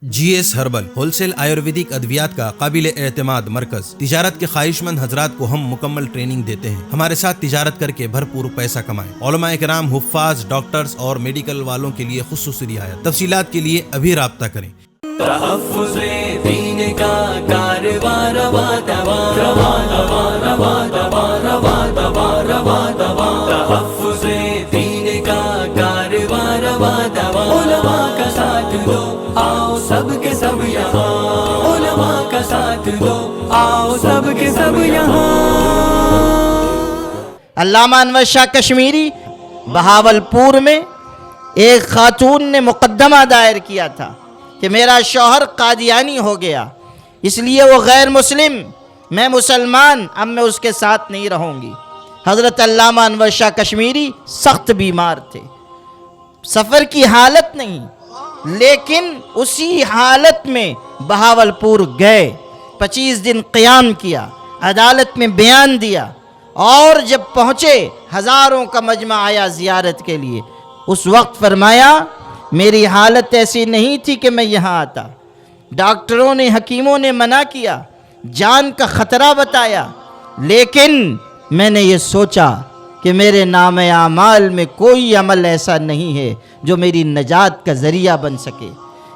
جی S herbal wholesale Ayurvedic ادویات کا قابل اعتماد مرکز۔ تجارت کے خواہش مند حضرات کو ہم مکمل ٹریننگ دیتے ہیں۔ ہمارے ساتھ تجارت کر کے بھرپور پیسہ کمائیں۔ علماء کرام، حفاظ، ڈاکٹرز اور میڈیکل والوں کے لیے خصوصی رعایت۔ تفصیلات کے لیے ابھی رابطہ کریں۔ تحفظ دین کا کاروبار روا دوا روا دوا روا دوا روا دوا روا دوا تحفظ دین کا کاروبار روا دوا علماء کا ساتھ دو آؤ سب کے سب یہاں علماء کا ساتھ دو آؤ سب کے سب یہاں۔ علامہ انور شاہ کشمیری بہاولپور میں ایک خاتون نے مقدمہ دائر کیا تھا کہ میرا شوہر قادیانی ہو گیا، اس لیے وہ غیر مسلم، میں مسلمان، اب میں اس کے ساتھ نہیں رہوں گی۔ حضرت علامہ انور شاہ کشمیری سخت بیمار تھے، سفر کی حالت نہیں، لیکن اسی حالت میں بہاولپور گئے، 25 دن قیام کیا، عدالت میں بیان دیا، اور جب پہنچے ہزاروں کا مجمع آیا زیارت کے لیے۔ اس وقت فرمایا میری حالت ایسی نہیں تھی کہ میں یہاں آتا، ڈاکٹروں نے، حکیموں نے منع کیا، جان کا خطرہ بتایا، لیکن میں نے یہ سوچا کہ میرے نام اعمال میں کوئی عمل ایسا نہیں ہے جو میری نجات کا ذریعہ بن سکے۔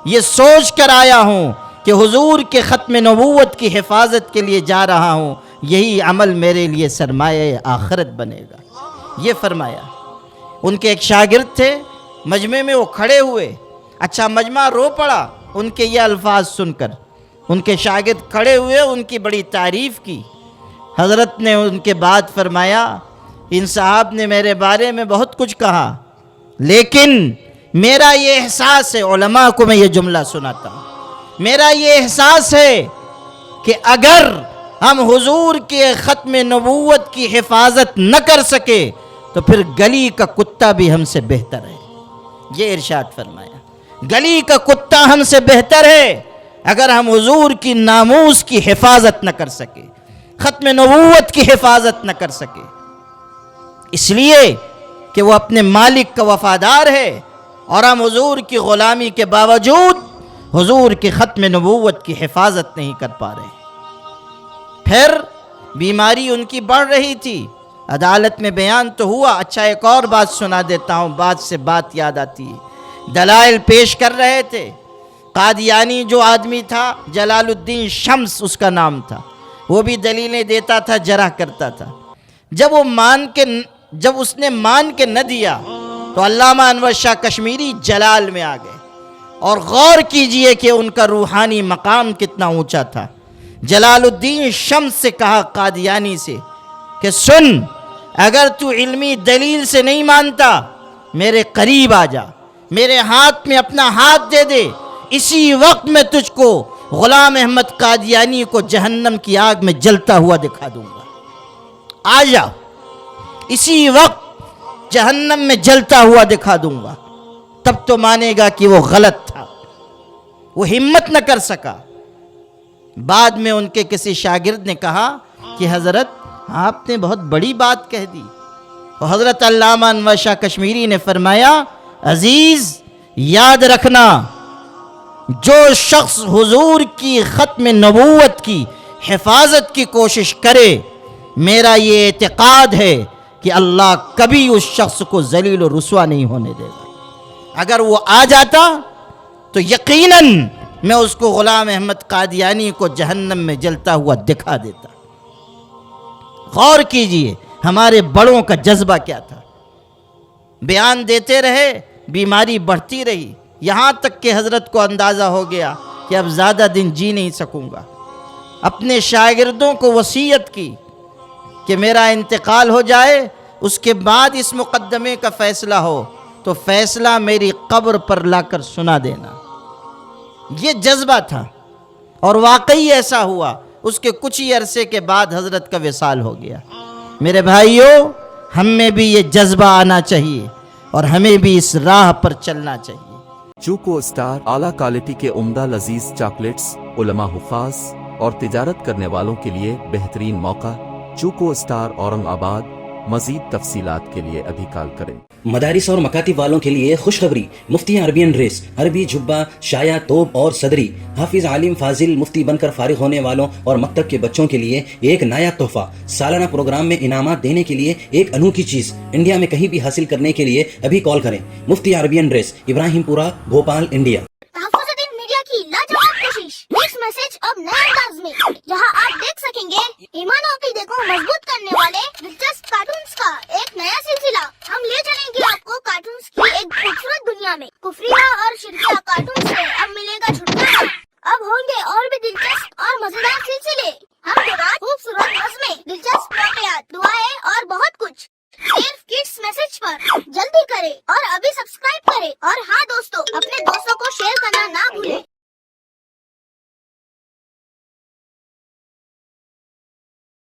یہ سوچ کر آیا ہوں کہ حضور کے ختم نبوت کی حفاظت کے لیے جا رہا ہوں، یہی عمل میرے لیے سرمایہ آخرت بنے گا، یہ فرمایا۔ ان کے ایک شاگرد تھے، مجمع میں وہ کھڑے ہوئے، اچھا مجمع رو پڑا ان کے یہ الفاظ سن کر۔ ان کے شاگرد کھڑے ہوئے، ان کی بڑی تعریف کی۔ حضرت نے ان کے بعد فرمایا ان صاحب نے میرے بارے میں بہت کچھ کہا، لیکن میرا یہ احساس ہے، علماء کو میں یہ جملہ سناتا ہوں، میرا یہ احساس ہے کہ اگر ہم حضور کے ختم نبوت کی حفاظت نہ کر سکے تو پھر گلی کا کتا بھی ہم سے بہتر ہے۔ یہ ارشاد فرمایا، گلی کا کتا ہم سے بہتر ہے اگر ہم حضور کی ناموس کی حفاظت نہ کر سکے، ختم نبوت کی حفاظت نہ کر سکے، اس لیے کہ وہ اپنے مالک کا وفادار ہے، اور ہم حضور کی غلامی کے باوجود حضور کی ختم نبوت کی حفاظت نہیں کر پا رہے۔ پھر بیماری ان کی بڑھ رہی تھی، عدالت میں بیان تو ہوا۔ اچھا ایک اور بات سنا دیتا ہوں، بات سے بات یاد آتی ہے۔ دلائل پیش کر رہے تھے، قادیانی جو آدمی تھا، جلال الدین شمس اس کا نام تھا، وہ بھی دلیلیں دیتا تھا، جرح کرتا تھا۔ جب اس نے مان کے نہ دیا تو علامہ انور شاہ کشمیری جلال میں آ گئے، اور غور کیجئے کہ ان کا روحانی مقام کتنا اونچا تھا۔ جلال الدین شمس سے کہا قادیانی سے کہ سن، اگر تو علمی دلیل سے نہیں مانتا میرے قریب آ جا، میرے ہاتھ میں اپنا ہاتھ دے دے، اسی وقت میں تجھ کو غلام احمد قادیانی کو جہنم کی آگ میں جلتا ہوا دکھا دوں گا، آ جا، اسی وقت جہنم میں جلتا ہوا دکھا دوں گا، تب تو مانے گا کہ وہ غلط تھا۔ وہ ہمت نہ کر سکا۔ بعد میں ان کے کسی شاگرد نے کہا کہ حضرت آپ نے بہت بڑی بات کہہ دی، تو حضرت علامہ انور شاہ کشمیری نے فرمایا عزیز یاد رکھنا، جو شخص حضور کی ختم نبوت کی حفاظت کی کوشش کرے، میرا یہ اعتقاد ہے کہ اللہ کبھی اس شخص کو ذلیل و رسوا نہیں ہونے دے گا۔ اگر وہ آ جاتا تو یقیناً میں اس کو غلام احمد قادیانی کو جہنم میں جلتا ہوا دکھا دیتا۔ غور کیجئے ہمارے بڑوں کا جذبہ کیا تھا۔ بیان دیتے رہے، بیماری بڑھتی رہی، یہاں تک کہ حضرت کو اندازہ ہو گیا کہ اب زیادہ دن جی نہیں سکوں گا۔ اپنے شاگردوں کو وصیت کی کہ میرا انتقال ہو جائے، اس کے بعد اس مقدمے کا فیصلہ ہو تو فیصلہ میری قبر پر لا کر سنا دینا۔ یہ جذبہ تھا، اور واقعی ایسا ہوا۔ اس کے کچھ ہی عرصے کے بعد حضرت کا وصال ہو گیا۔ میرے بھائیوں، ہم میں بھی یہ جذبہ آنا چاہیے، اور ہمیں بھی اس راہ پر چلنا چاہیے۔ چوکو اسٹار اعلیٰ کوالٹی کے عمدہ لذیذ چاکلیٹس، علماء، حفاظ اور تجارت کرنے والوں کے لیے بہترین موقع۔ چوکو اسٹار اورنگ آباد، مزید تفصیلات کے لیے ابھی کال کریں۔ مدارس اور مکاتب والوں کے لیے خوشخبری، مفتی عربین ریس، عربی جبہ، شایا، توب اور صدری، حافظ عالم فاضل مفتی بن کر فارغ ہونے والوں اور مکتب کے بچوں کے لیے ایک نیا تحفہ، سالانہ پروگرام میں انعامات دینے کے لیے ایک انوکھی چیز، انڈیا میں کہیں بھی حاصل کرنے کے لیے ابھی کال کریں۔ مفتی عربین ریس، ابراہیم پورہ، بھوپال، انڈیا۔ تحفظ میڈیا کی لاجواب کوشش، نیکسٹ میسج اب نئے انداز میں، جہاں آپ دیکھ سکیں گے ایمان و عقیدے کو مضبوط کرنے والے دلچسپ کارٹونز کا ایک نیا سلسلہ۔ ہم لے چلیں گے آپ کو کارٹونز کی ایک خوبصورت دنیا میں۔ کفریہ اور شرکیہ کارٹون سے اب ملے گا چھٹکارا۔ اب ہوں گے اور بھی دلچسپ اور مزیدار سلسلے، ہم کے بعد خوبصورت نظمیں، دلچسپ واقعات، دعائیں اور بہت کچھ، صرف کڈس میسج پر۔ جلدی کرے اور ابھی سبسکرائب کرے اور